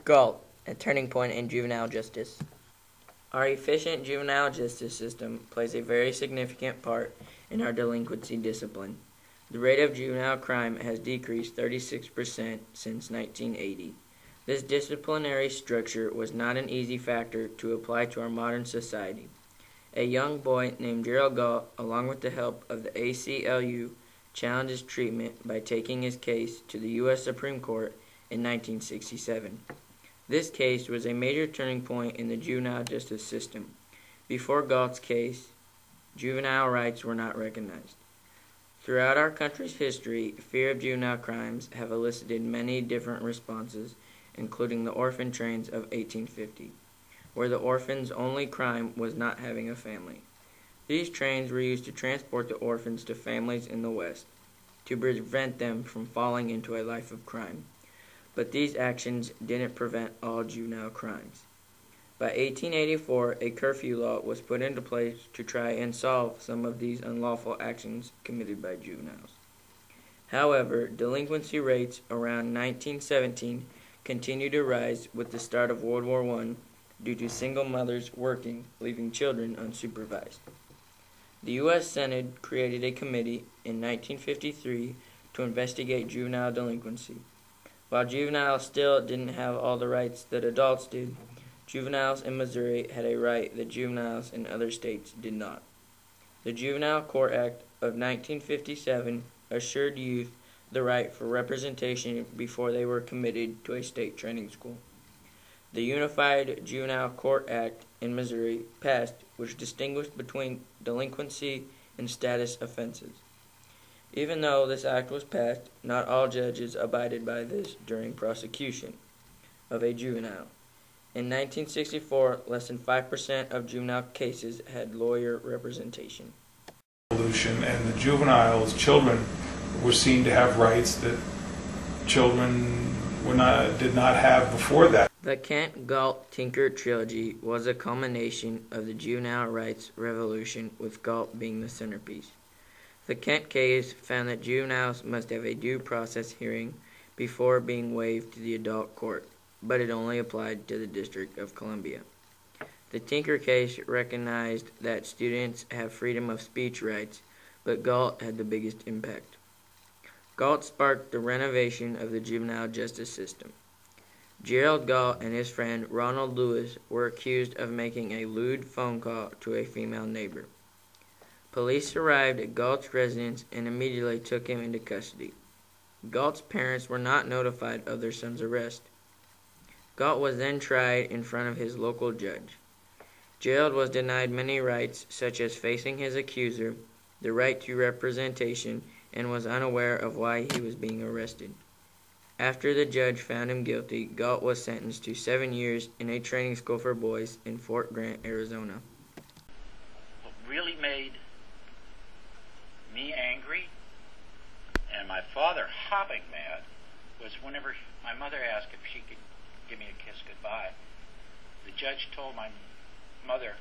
Gault, a turning point in juvenile justice. Our efficient juvenile justice system plays a very significant part in our delinquency discipline. The rate of juvenile crime has decreased 36% since 1980. This disciplinary structure was not an easy factor to apply to our modern society. A young boy named Gerald Gault, along with the help of the ACLU, challenged his treatment by taking his case to the U.S. Supreme Court in 1967. This case was a major turning point in the juvenile justice system. Before Gault's case, juvenile rights were not recognized. Throughout our country's history, fear of juvenile crimes have elicited many different responses, including the orphan trains of 1850, where the orphan's only crime was not having a family. These trains were used to transport the orphans to families in the West, to prevent them from falling into a life of crime. But these actions didn't prevent all juvenile crimes. By 1884, a curfew law was put into place to try and solve some of these unlawful actions committed by juveniles. However, delinquency rates around 1917 continued to rise with the start of World War I due to single mothers working, leaving children unsupervised. The U.S. Senate created a committee in 1953 to investigate juvenile delinquency. While juveniles still didn't have all the rights that adults did, juveniles in Missouri had a right that juveniles in other states did not. The Juvenile Court Act of 1957 assured youth the right for representation before they were committed to a state training school. The Unified Juvenile Court Act in Missouri passed, which distinguished between delinquency and status offenses. Even though this act was passed, not all judges abided by this during prosecution of a juvenile. In 1964, less than 5% of juvenile cases had lawyer representation. And the juveniles, children, were seen to have rights that children did not have before that. The Kent-Gault-Tinker trilogy was a culmination of the juvenile rights revolution, with Gault being the centerpiece. The Kent case found that juveniles must have a due process hearing before being waived to the adult court, but it only applied to the District of Columbia. The Tinker case recognized that students have freedom of speech rights, but Gault had the biggest impact. Gault sparked the renovation of the juvenile justice system. Gerald Gault and his friend Ronald Lewis were accused of making a lewd phone call to a female neighbor. Police arrived at Gault's residence and immediately took him into custody. Gault's parents were not notified of their son's arrest. Gault was then tried in front of his local judge. Gerald was denied many rights, such as facing his accuser, the right to representation, and was unaware of why he was being arrested. After the judge found him guilty, Gault was sentenced to 7 years in a training school for boys in Fort Grant, Arizona. What really made me angry and my father hopping mad was whenever my mother asked if she could give me a kiss goodbye. The judge told my mother,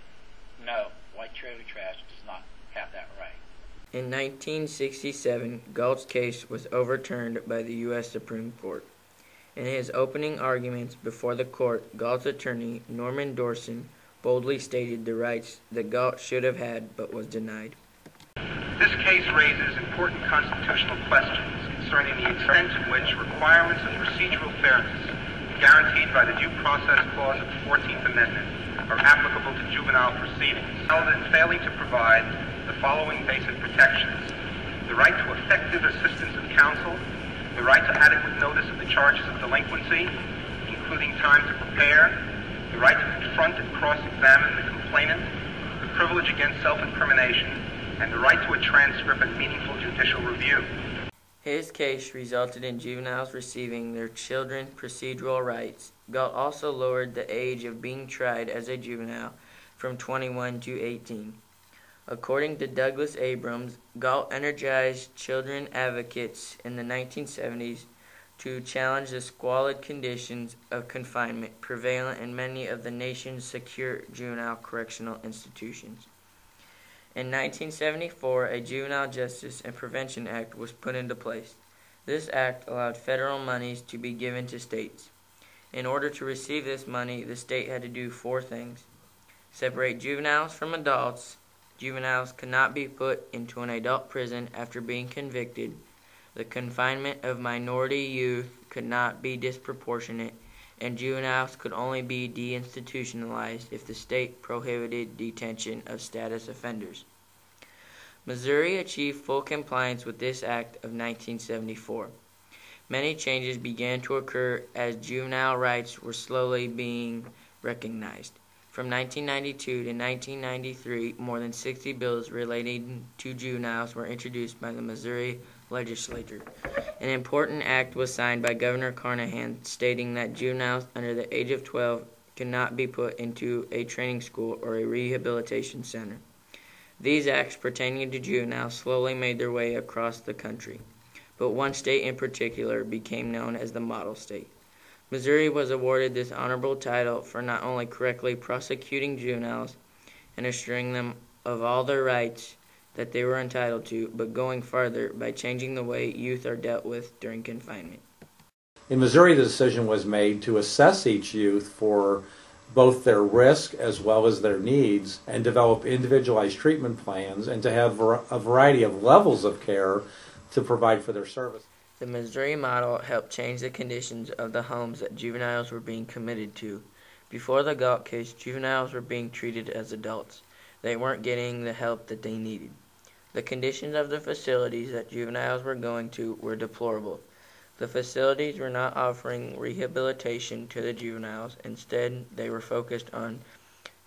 no, white trailer trash does not have that right. In 1967, Gault's case was overturned by the U.S. Supreme Court. In his opening arguments before the court, Gault's attorney, Norman Dorson, boldly stated the rights that Gault should have had but was denied. This case raises important constitutional questions concerning the extent to which requirements of procedural fairness guaranteed by the Due Process Clause of the 14th Amendment are applicable to juvenile proceedings, held in failing to provide the following basic protections: the right to effective assistance of counsel, the right to adequate notice of the charges of delinquency, including time to prepare, the right to confront and cross-examine the complainant, the privilege against self-incrimination, and the right to a transcript and meaningful judicial review. His case resulted in juveniles receiving their children's procedural rights. Gault also lowered the age of being tried as a juvenile from 21 to 18. According to Douglas Abrams, Gault energized children advocates in the 1970s to challenge the squalid conditions of confinement prevalent in many of the nation's secure juvenile correctional institutions. In 1974, a Juvenile Justice and Prevention Act was put into place. This act allowed federal monies to be given to states. In order to receive this money, the state had to do 4 things. Separate juveniles from adults. Juveniles could not be put into an adult prison after being convicted. The confinement of minority youth could not be disproportionate, and juveniles could only be deinstitutionalized if the state prohibited detention of status offenders. Missouri achieved full compliance with this act of 1974. Many changes began to occur as juvenile rights were slowly being recognized. From 1992 to 1993, more than 60 bills relating to juveniles were introduced by the Missouri legislature. An important act was signed by Governor Carnahan stating that juveniles under the age of 12 could not be put into a training school or a rehabilitation center. These acts pertaining to juveniles slowly made their way across the country, but one state in particular became known as the model state. Missouri was awarded this honorable title for not only correctly prosecuting juveniles and assuring them of all their rights that they were entitled to, but going farther by changing the way youth are dealt with during confinement. In Missouri, the decision was made to assess each youth for both their risk as well as their needs and develop individualized treatment plans and to have a variety of levels of care to provide for their service. The Missouri model helped change the conditions of the homes that juveniles were being committed to. Before the Gault case, juveniles were being treated as adults. They weren't getting the help that they needed. The conditions of the facilities that juveniles were going to were deplorable. The facilities were not offering rehabilitation to the juveniles. Instead, they were focused on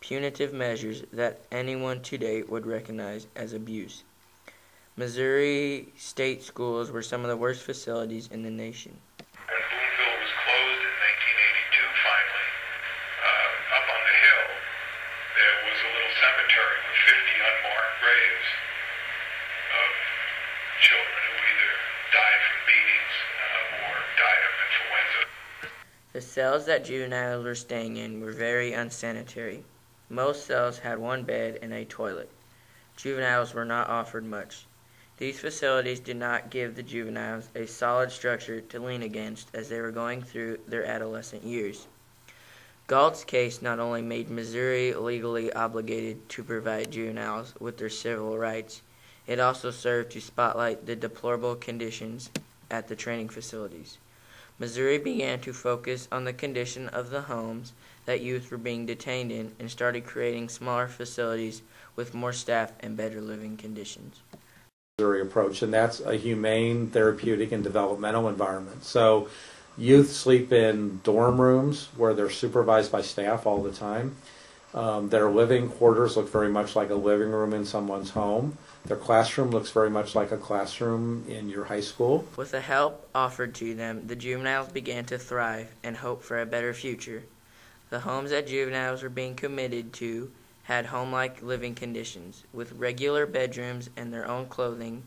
punitive measures that anyone today would recognize as abuse. Missouri state schools were some of the worst facilities in the nation. When Boonville was closed in 1982, finally, up on the hill, there was a little cemetery with 50 unmarked graves of children who either died from beatings or died of influenza. The cells that juveniles were staying in were very unsanitary. Most cells had one bed and a toilet. Juveniles were not offered much. These facilities did not give the juveniles a solid structure to lean against as they were going through their adolescent years. Gault's case not only made Missouri legally obligated to provide juveniles with their civil rights, it also served to spotlight the deplorable conditions at the training facilities. Missouri began to focus on the condition of the homes that youth were being detained in and started creating smaller facilities with more staff and better living conditions. Missouri approach, and that's a humane, therapeutic, and developmental environment. So youth sleep in dorm rooms where they're supervised by staff all the time. Their living quarters look very much like a living room in someone's home. Their classroom looks very much like a classroom in your high school. With the help offered to them, the juveniles began to thrive and hope for a better future. The homes that juveniles were being committed to had home-like living conditions, with regular bedrooms and their own clothing,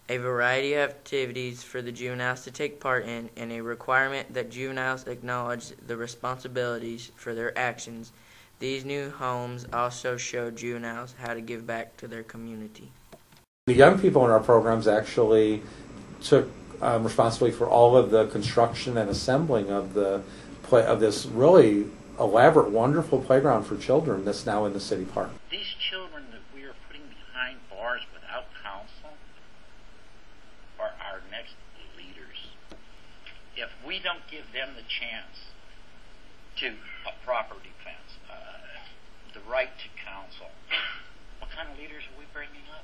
a variety of activities for the juveniles to take part in, and a requirement that juveniles acknowledge the responsibilities for their actions. These new homes also showed juveniles how to give back to their community. The young people in our programs actually took responsibility for all of the construction and assembling of this really elaborate, wonderful playground for children that's now in the city park. These children that we are putting behind bars without counsel are our next leaders. If we don't give them the chance to a proper defense, the right to counsel, what kind of leaders are we bringing up?